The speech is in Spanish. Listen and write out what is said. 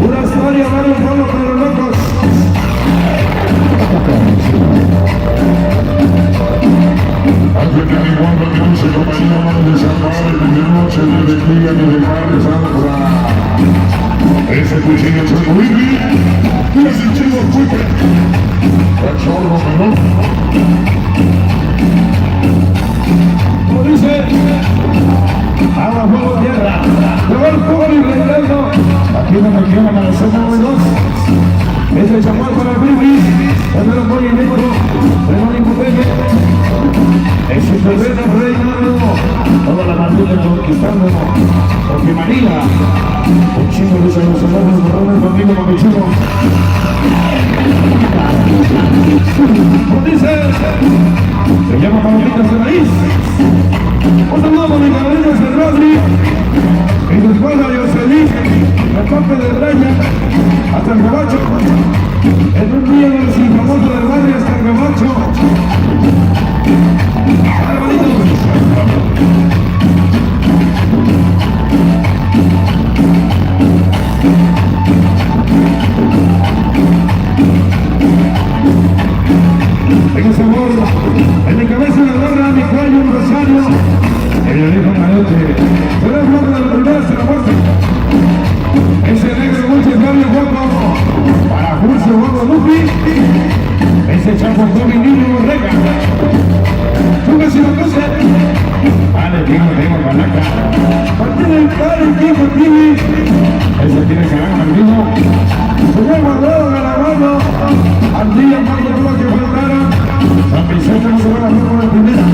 Una historia, varios pueblos pero locos. África mi cuando que no se compañía más de San Pablo de noche de alegría en el mar de Zambra. Ese cuchillo fue muy bien. Y ese chivo fue cachorro menor. Como dice, agua, fuego, tierra. Llevar fuego y regreso. Aquí no me quedan a la zona 2. Ese chamuel para el Bibi. Primero voy en esto. Primero Incupete. Ese terreno reinado. Toda la bandera conquistándonos. Porque María. Un chingo de los hermanos borrones conmigo con mi chulo. Como dice, se llama Palomitas de Maíz. Un saludo con mi cabrón de Rodri. Y su esposa Yoselí. La corte de Raya. Hasta el Gabacho. En un día de los famosos del barrio hasta el Gabacho. Tengo sabor, en mi cabeza una gorra, mi cuello un rosario, y le dijo una noche, pero es loco de la primera hasta la muerte. Ese negro dulce Fabio guapo, para Julio Guapo Lupi, ese chapo fue mi niño Borrega. ¿Tú que si lo conoces? Vale, tengo palaca. Martín el padre, el tío Martín, ese tiene carácter amigo. Se fue guardado de la mano, al día más de lo que faltara. San Vicente no se va a hacer por la primera.